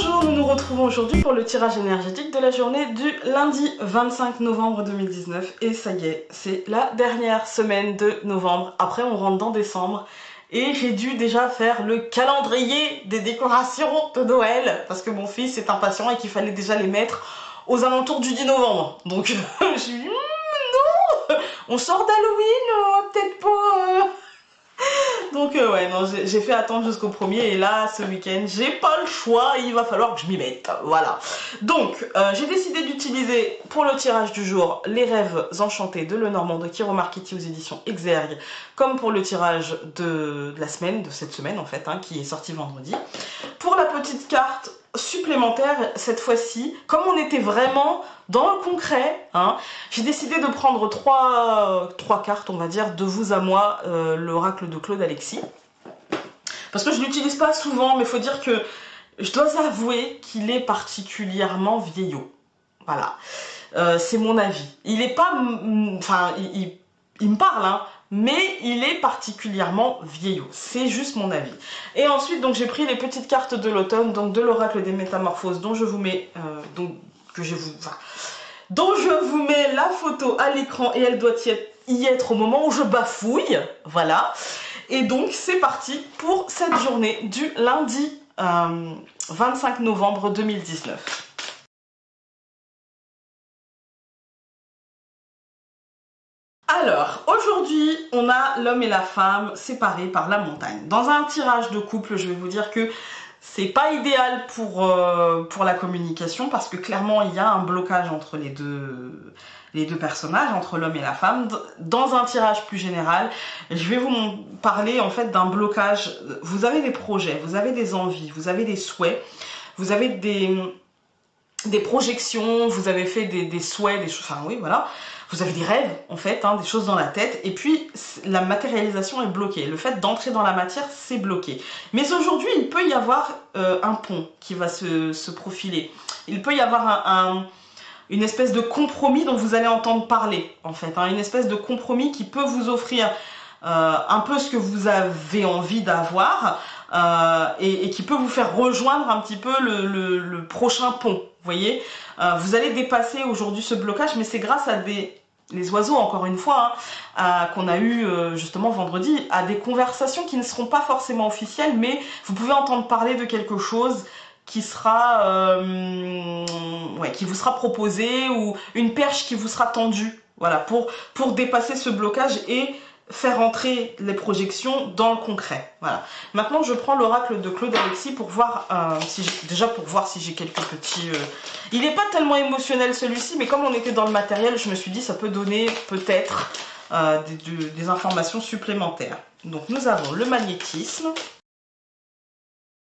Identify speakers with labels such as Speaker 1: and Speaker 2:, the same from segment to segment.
Speaker 1: Bonjour, nous nous retrouvons aujourd'hui pour le tirage énergétique de la journée du lundi 25 novembre 2019. Et ça y est, c'est la dernière semaine de novembre. Après, on rentre dans décembre. Et j'ai dû déjà faire le calendrier des décorations de Noël. Parce que mon fils est impatient et qu'il fallait déjà les mettre aux alentours du 10 novembre. Donc, je me suis dit, non, on sort d'Halloween, peut-être pas... Donc ouais, non, j'ai fait attendre jusqu'au premier et là, ce week-end, j'ai pas le choix, il va falloir que je m'y mette, voilà. Donc, j'ai décidé d'utiliser pour le tirage du jour les rêves enchantés de Lenormand de Kiro Marchetti aux éditions Exergue, comme pour le tirage de la semaine, de cette semaine en fait, hein, qui est sorti vendredi. Pour la petite carte supplémentaire, cette fois-ci, comme on était vraiment dans le concret, hein, j'ai décidé de prendre trois cartes, on va dire, de vous à moi, l'oracle de Claude Alexis. Parce que je ne l'utilise pas souvent, mais il faut dire que je dois avouer qu'il est particulièrement vieillot. Voilà, c'est mon avis. Il est pas... Enfin, il me parle, hein, mais il est particulièrement vieillot. C'est juste mon avis. Et ensuite, donc j'ai pris les petites cartes de l'automne, donc de l'oracle des métamorphoses, dont je vous mets... dont je vous mets la photo à l'écran et elle doit y être au moment où je bafouille. Voilà. Et donc, c'est parti pour cette journée du lundi 25 novembre 2019. Alors, aujourd'hui, on a l'homme et la femme séparés par la montagne. Dans un tirage de couple, je vais vous dire que c'est pas idéal pour la communication parce que clairement, il y a un blocage entre les deux personnages, entre l'homme et la femme. Dans un tirage plus général, je vais vous parler en fait d'un blocage. Vous avez des projets, vous avez des envies, vous avez des souhaits, vous avez des projections, vous avez fait des souhaits, des choses, enfin oui, voilà. Vous avez des rêves, en fait, hein, des choses dans la tête, et puis la matérialisation est bloquée. Le fait d'entrer dans la matière, c'est bloqué. Mais aujourd'hui, il peut y avoir un pont qui va se profiler. Il peut y avoir une espèce de compromis dont vous allez entendre parler, en fait. Hein, une espèce de compromis qui peut vous offrir un peu ce que vous avez envie d'avoir et qui peut vous faire rejoindre un petit peu le prochain pont. Vous voyez, vous allez dépasser aujourd'hui ce blocage, mais c'est grâce à les oiseaux, encore une fois, hein, qu'on a eu justement vendredi, à des conversations qui ne seront pas forcément officielles, mais vous pouvez entendre parler de quelque chose qui sera, qui vous sera proposé ou une perche qui vous sera tendue, voilà, pour dépasser ce blocage et faire entrer les projections dans le concret. Voilà. Maintenant, je prends l'oracle de Claude Alexis pour voir si j'ai quelques petits... Il n'est pas tellement émotionnel celui-ci, mais comme on était dans le matériel, je me suis dit ça peut donner peut-être des informations supplémentaires. Donc nous avons le magnétisme,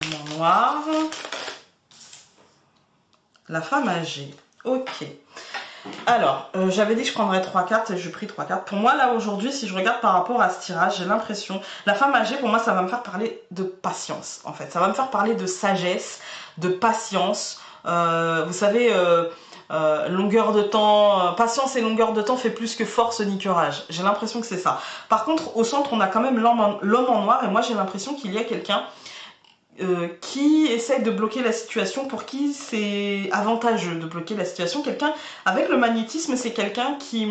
Speaker 1: le noir, la femme âgée. Ok. Alors, j'avais dit que je prendrais 3 cartes et j'ai pris 3 cartes. Pour moi, là, aujourd'hui, si je regarde par rapport à ce tirage, j'ai l'impression... La femme âgée, pour moi, ça va me faire parler de patience, en fait. Ça va me faire parler de sagesse, de patience. Vous savez, longueur de temps... patience et longueur de temps fait plus que force ni courage. J'ai l'impression que c'est ça. Par contre, au centre, on a quand même l'homme en noir. Et moi, j'ai l'impression qu'il y a quelqu'un... qui essaye de bloquer la situation, pour qui c'est avantageux de bloquer la situation. Quelqu'un avec le magnétisme, c'est quelqu'un qui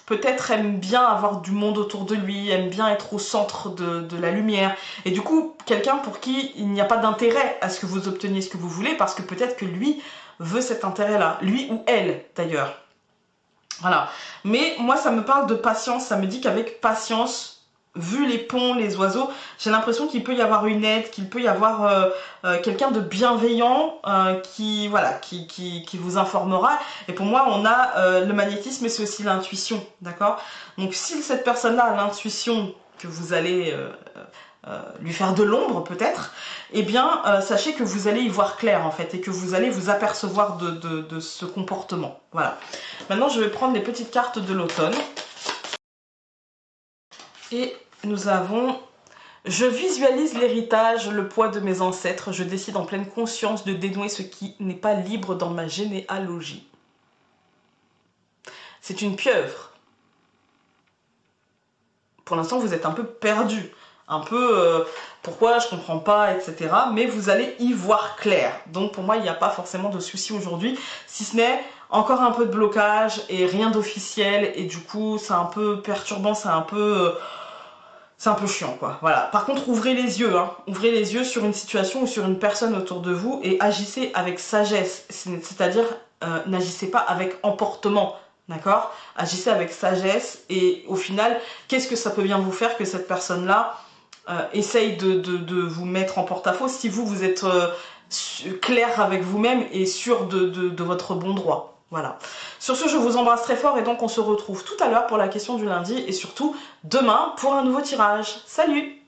Speaker 1: peut-être aime bien avoir du monde autour de lui, aime bien être au centre de la lumière, et du coup quelqu'un pour qui il n'y a pas d'intérêt à ce que vous obteniez ce que vous voulez, parce que peut-être que lui veut cet intérêt-là, lui ou elle d'ailleurs. Voilà. Mais moi ça me parle de patience, ça me dit qu'avec patience, vu les ponts, les oiseaux, j'ai l'impression qu'il peut y avoir une aide, qu'il peut y avoir quelqu'un de bienveillant qui vous informera. Et pour moi, on a le magnétisme, mais c'est aussi l'intuition, d'accord? Donc si cette personne-là a l'intuition que vous allez lui faire de l'ombre peut-être, eh bien sachez que vous allez y voir clair en fait, et que vous allez vous apercevoir de ce comportement. Voilà. Maintenant, je vais prendre les petites cartes de l'automne. Et nous avons... Je visualise l'héritage, le poids de mes ancêtres. Je décide en pleine conscience de dénouer ce qui n'est pas libre dans ma généalogie. C'est une pieuvre. Pour l'instant, vous êtes un peu perdu. un peu pourquoi je comprends pas, etc. Mais vous allez y voir clair. Donc pour moi, il n'y a pas forcément de souci aujourd'hui, si ce n'est encore un peu de blocage et rien d'officiel. Et du coup, c'est un peu perturbant, c'est un peu chiant, quoi. Voilà. Par contre, ouvrez les yeux, hein. Ouvrez les yeux sur une situation ou sur une personne autour de vous et agissez avec sagesse. C'est-à-dire, n'agissez pas avec emportement. D'accord? Agissez avec sagesse et au final, qu'est-ce que ça peut bien vous faire que cette personne-là essaye de vous mettre en porte-à-faux si vous êtes clair avec vous-même et sûr de votre bon droit. Voilà. Sur ce, je vous embrasse très fort et donc on se retrouve tout à l'heure pour la question du lundi et surtout demain pour un nouveau tirage. Salut!